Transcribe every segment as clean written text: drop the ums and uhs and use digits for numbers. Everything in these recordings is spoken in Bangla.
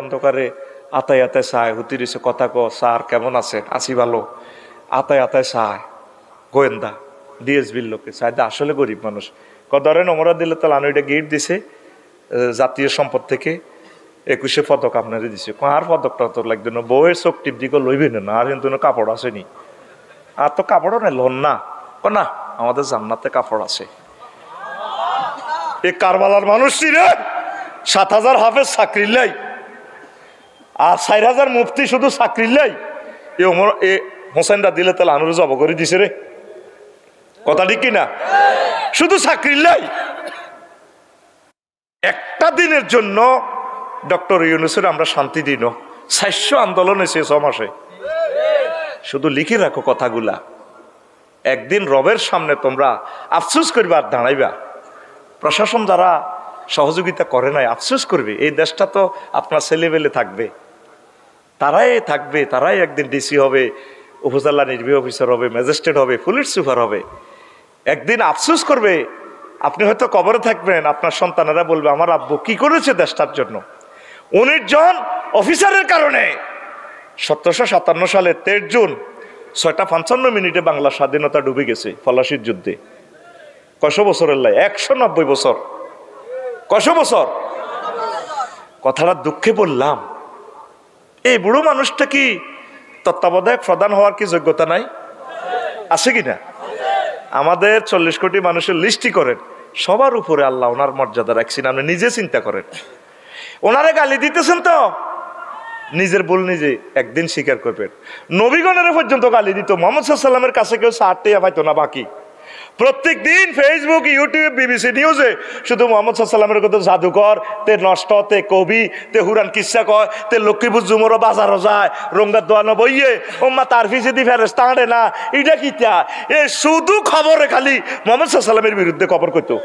অন্ধকারে আতায় আতায় চায় হুতির এসে কথা ক স্যার কেমন আছেন, আছি ভালো। আতায় আতায় চায় গোয়েন্দা ডিএসবির লোকে চায়, আসলে গরিব মানুষ। ধরেন ওমরা দিলে তো লানুইটা গিফট দিছে জাতীয় সম্পদ থেকে 21 পদক আপনারে দিছে। আর পদকটা তো লাগবে না, বউয়ের চোখ টিপ দিকে লইবে না, আর কিন্তু কাপড় আসেনি, আর তো কাপড়ও নেই লোন না না, আমাদের জান্নাতে কাপড় আছে। এ কারবালার মানুষটি রে 7,000 হাফেজ চাকরির লাই, আর 4,000 মুফতি শুধু চাকরির লাই। এ হোসেনরা দিলে তাহলে আনুরে জব করে দিছে রে, কথা ঠিক কিনা? শুধু চাকরির লাই। একটা দিনের জন্য ডক্টর ইউনূসের আমরা শান্তি দিন 400 আন্দোলন হয়েছে 6 মাসে। শুধু লিখে রাখো কথাগুলা, একদিন রবের সামনে তোমরা আফসোস করবে আর দাঁড়াইবা। প্রশাসন যারা সহযোগিতা করে নাই আফসোস করবে, এই দেশটা তো আপনার ছেলেবেলে থাকবে, তারাই থাকবে, তারাই একদিন ডিসি হবে, উপজেলা নির্বাহী অফিসার হবে, ম্যাজিস্ট্রেট হবে, পুলিশ সুপার হবে। একদিন আফসোস করবে, আপনি হয়তো কবরে থাকবেন, আপনার সন্তানেরা বলবে আমার আব্বু কি করেছে দেশটার জন্য। 19 জন অফিসারের কারণে 1757 সালে 23 জুন 6:55 বাংলা স্বাধীনতা ডুবে গেছে ফলাশির যুদ্ধে। কয়শো বছরের লাই? 190 বছর। কয়শো বছর? কথাটা দুঃখে বললাম, এই বুড়ো মানুষটা কি তত্ত্বাবধায়ক প্রধান হওয়ার কি যোগ্যতা নাই? আছে কিনা? আমাদের 40 কোটি মানুষের লিস্টই করেন, সবার উপরে আল্লাহ ওনার মর্যাদা রাখছেন। আপনি নিজে চিন্তা করেন, ওনারে গালি দিতেছেন তো নিজের ভুল নিজে একদিন স্বীকার করবেন। নবীগণের পর্যন্ত গালি দিত, মুহাম্মদ সাল্লাল্লাহু আলাইহি ওয়াসাল্লামের কাছে কেউ 60 টাকা পাইতো না বাকি। প্রত্যেক দিন ফেসবুক, ইউটিউব, বিবিসি নিউজে শুধু মুহাম্মদ সাল্লাল্লাহু আলাইহি ওয়াসাল্লামের কথা জাদুকর, তে নষ্ট, তে কবি, তে হুরান কিচ্ছা কয়, তে লক্ষ্মীপুর জুমরো বাজারও যায়, রঙ্গার দোয়ানো বইয়ে ওম্মা তার ফিসে দি ফেরেশতা আনে না, এটা কিতা? এ শুধু খবরে খালি মুহাম্মদ সাল্লাল্লাহু আলাইহি ওয়াসাল্লামের বিরুদ্ধে খবর কইতো।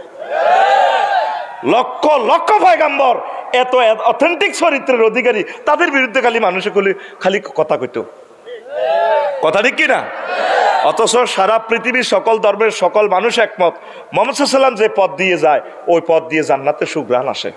লক্ষ লক্ষ পয়গাম্বর, এত অথেন্টিক চরিত্রের অধিকারী, তাদের বিরুদ্ধে খালি মানুষে খালি কথা কইতো। কথা ঠিক কিনা? অথচ সারা পৃথিবীর সকল ধর্মের সকল মানুষ একমত, মুহাম্মদ সাল্লাল্লাহু আলাইহি ওয়াসাল্লাম যে পথ দিয়ে যায় ওই পথ দিয়ে জান্নাতে সুঘ্রাণ আসে।